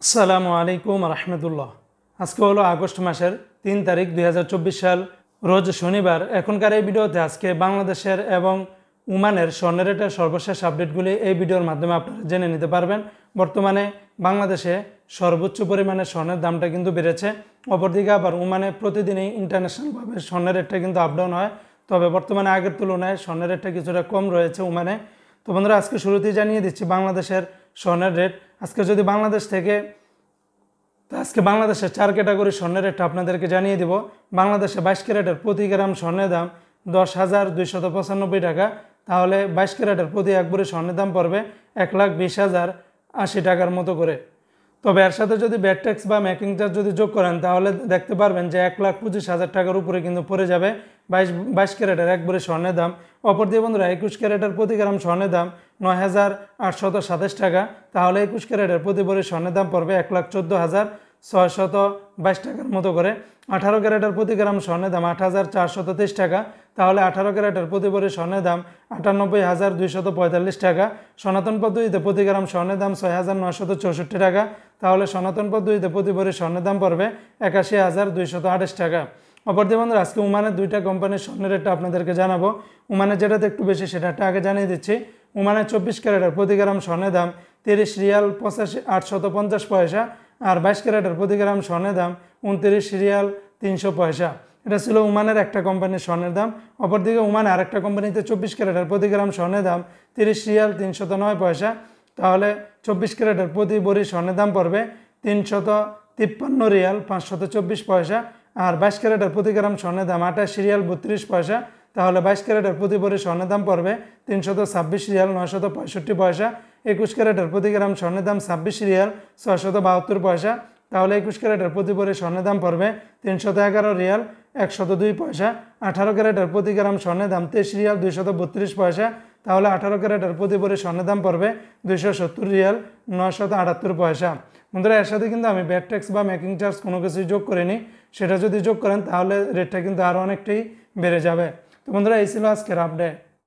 আসসালামু আলাইকুম রহমতুল্লাহ। আজকে হলো আগস্ট মাসের 3 তারিখ 2024 সাল, রোজ শনিবার। এখনকার এই ভিডিওতে আজকে বাংলাদেশের এবং ওমানের স্বর্ণ রেটের সর্বশেষ আপডেটগুলি এই ভিডিওর মাধ্যমে আপনারা জেনে নিতে পারবেন। বর্তমানে বাংলাদেশে সর্বোচ্চ পরিমাণে স্বর্ণের দামটা কিন্তু বেড়েছে, অপরদিকে আবার ওমানে প্রতিদিনই ইন্টারন্যাশনালভাবে স্বর্ণের রেটটা কিন্তু আপডাউন হয়। তবে বর্তমানে আগের তুলনায় স্বর্ণের রেটটা কিছুটা কম রয়েছে ওমানে। তো বন্ধুরা, আজকে শুরুতেই জানিয়ে দিচ্ছি বাংলাদেশের স্বর্ণের রেট। আজকে যদি বাংলাদেশ থেকে আজকে বাংলাদেশের 4 ক্যাটাগরি স্বর্ণের রেটটা আপনাদেরকে জানিয়ে দিব। বাংলাদেশে 22 ক্যারেটের প্রতি গ্রাম স্বর্ণের দাম 10,295 টাকা। তাহলে 22 ক্যারেটের প্রতি 1 ভরি স্বর্ণের দাম পড়বে 1,20,080 টাকার মতো করে। তবে এর সাথে যদি ভ্যাট ট্যাক্স বা মেকিং চার্জ যদি যোগ করেন তাহলে দেখতে পারবেন যে 1,25,000 টাকার উপরে কিন্তু পড়ে যাবে 22 ক্যারেটের 1 ভরি স্বর্ণের দাম। অপর দিয়ে বন্ধুরা, 21 ক্যারেটের প্রতি গ্রাম স্বর্ণের দাম 9,827 টাকা। তাহলে 21 ক্যারেটের প্রতি ভরি স্বর্ণের দাম পড়বে 1,14,622 টাকার মতো করে। 18 ক্যারেটের প্রতি গ্রাম স্বর্ণের দাম 8,423 টাকা। তাহলে 18 ক্যারেটের প্রতি ভরি স্বর্ণের দাম 98,245 টাকা। সনাতন পদ্ধতিতে প্রতি গ্রাম স্বর্ণের দাম 6,964 টাকা। তাহলে সনাতন পদ্ধতিতে প্রতি ভরি স্বর্ণের দাম পড়বে 81,228 টাকা। অপরদিকে বন্ধুরা, আজকে ওমানের 2টা কোম্পানির স্বর্ণের রেটটা আপনাদেরকে জানাবো। ওমানের যেটাতে একটু বেশি সেটা আগে জানিয়ে দিচ্ছি। ওমানের 24 ক্যারেটের প্রতি গ্রাম স্বর্ণের দাম 30 রিয়াল 850 পয়সা। আর 22 ক্যারেটের প্রতি গ্রাম স্বর্ণের দাম 29 রিয়াল 300 পয়সা। এটা ছিল ওমানের একটা কোম্পানির স্বর্ণের দাম। অপরদিকে ওমানে আরেকটা কোম্পানিতে 24 ক্যারেটের প্রতি গ্রাম স্বর্ণের দাম 30 রিয়াল 309 পয়সা। তাহলে 24 ক্যারেটের প্রতি ভরি স্বর্ণের দাম পড়বে 353 রিয়াল 524 পয়সা। আর 22 ক্যারেটের প্রতি গ্রাম স্বর্ণের দাম 28 রিয়াল 32 পয়সা। তাহলে 22 ক্যারেটের প্রতি ভরি স্বর্ণের দাম পড়বে 326 রিয়াল 965 পয়সা। 21 ক্যারেটের প্রতি গ্রাম স্বর্ণের দাম 26 রিয়াল 672 পয়সা। তাহলে 21 ক্যারেটের প্রতি ভরি স্বর্ণের দাম পড়বে 311 রিয়াল 102 পয়সা। 18 ক্যারেটের প্রতি গ্রাম স্বর্ণের দাম 23 রিয়াল 232 পয়সা। তাহলে 18 ক্যারেটের প্রতি ভরি স্বর্ণের দাম পড়বে 270 রিয়াল 978 পয়সা। বন্ধুরা, এর সাথে কিন্তু আমি ভ্যাট ট্যাক্স বা মেকিং চার্জ কোনো কিছুই যোগ করিনি। সেটা যদি যোগ করেন তাহলে রেটটা কিন্তু আরও অনেকটাই বেড়ে যাবে। তো বন্ধুরা, এই ছিল আজকের আপডেট।